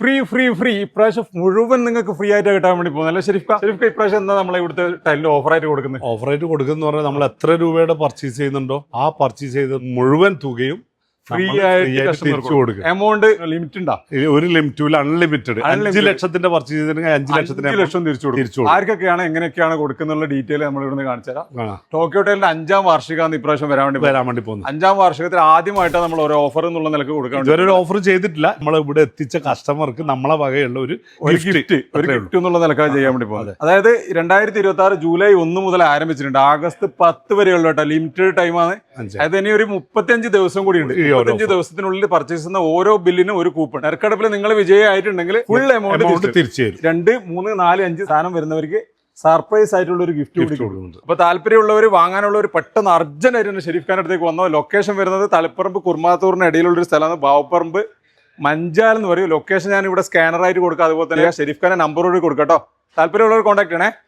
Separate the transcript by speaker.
Speaker 1: Free ഇപ്രാവശ്യം മുഴുവൻ നിങ്ങൾക്ക് ഫ്രീ ആയിട്ട് കിട്ടാൻ വേണ്ടി പോകുന്നത് അല്ല ഷെരീഫ് ഇപ്രാവശ്യം എന്താ നമ്മളെ ഇവിടുത്തെ ടൈലിൽ ഓഫറായിട്ട് കൊടുക്കുന്നത്?
Speaker 2: ഓഫറായിട്ട് കൊടുക്കുന്ന പറഞ്ഞാൽ നമ്മൾ എത്ര രൂപയുടെ പർച്ചേസ് ചെയ്യുന്നുണ്ടോ ആ പർച്ചേസ് ചെയ്ത മുഴുവൻ തുകയും
Speaker 1: ഫ്രീ
Speaker 2: നമ്മൾ
Speaker 1: ആയിട്ട്
Speaker 2: തിരിച്ചു കൊടുക്കും.
Speaker 1: എമൗണ്ട് ലിമിറ്റ് ഉണ്ടോ?
Speaker 2: ഒരു ലിമിറ്റില്ല, അൺലിമിറ്റഡ്. 5 ലക്ഷത്തിന്റെ പർച്ചേസ് ചെയ്തിട്ടുണ്ടെങ്കിൽ 5 ലക്ഷം
Speaker 1: തിരിച്ചു കൊടുക്കും. ആർക്കൊക്കെയാണ് എങ്ങനെയൊക്കെയാണ് കൊടുക്കുന്നുള്ള ഡീറ്റെയിൽ നമ്മൾ ഇവിടുന്ന് കാണിച്ചു തരാം. ടോക്കിയോ ടൈലിന്റെ 5ാം വാർഷികമാണ് ഇപ്രാവശ്യം വരാൻ വേണ്ടി പോകുന്നത്. 5ാം വാർഷികത്തിൽ ആദ്യമായിട്ടാണ് നമ്മൾ ഒരു ഓഫർ എന്നുള്ള നിലക്ക് കൊടുക്കാൻ
Speaker 2: ഇതുവരെ ഒരു ഓഫർ ചെയ്തിട്ടില്ല. നമ്മൾ ഇവിടെ എത്തിച്ച കസ്റ്റമർക്ക് നമ്മളെ വകയുള്ള ഒരു
Speaker 1: ഗിഫ്റ്റ് എന്നുള്ള നിലക്കാണ് ചെയ്യാൻ വേണ്ടി പോകുന്നത്. അതായത് 2026 ജൂലൈ 1 മുതൽ ആരംഭിച്ചിട്ടുണ്ട്. ആഗസ്റ്റ് 10 വരെയുള്ള കേട്ടോ ലിമിറ്റഡ് ടൈമാണ്. അതായത് ഇനി ഒരു 35 ദിവസം കൂടി ഉണ്ട്. 35 ദിവസത്തിനുള്ളിൽ പർച്ചേസ് ചെയ്യുന്ന ഓരോ ബില്ലിനും ഒരു കൂപ്പൺ. നെറുക്കെടുപ്പിൽ നിങ്ങൾ വിജയമായിട്ടുണ്ടെങ്കിൽ ഫുൾ എമൗണ്ട്
Speaker 2: തിരിച്ചു തരും.
Speaker 1: 2, 3, 4, 5 സ്ഥാനം വരുന്നവർക്ക് സർപ്രൈസ് ആയിട്ടുള്ള ഒരു ഗിഫ്റ്റ് കൂടി കൊടുക്കുന്നുണ്ട്. അപ്പൊ താല്പര്യമുള്ളവർ വാങ്ങാനുള്ളവർ പെട്ടെന്ന് അർജന്റ് ആയിട്ട് ഷെരീഫ് ഖാന്റെ അടുത്തേക്ക് വന്നോ. ലൊക്കേഷൻ വരുന്നത് തളിപ്പറമ്പ് കുർമാത്തൂറിന് ഇടയിലുള്ള ഒരു സ്ഥലമാണ്. ബാവപ്പറമ്പ് മഞ്ചാൽ എന്ന് പറയും. ലൊക്കേഷൻ ഞാൻ ഇവിടെ സ്കാനറായിട്ട് കൊടുക്കാം. അതുപോലെ തന്നെ ഷെരീഫ് ഖാന്റെ നമ്പറോട് കൊടുക്കാം കേട്ടോ. താല്പര്യമുള്ളവർ കോൺടാക്ട് ചെയ്യണേ.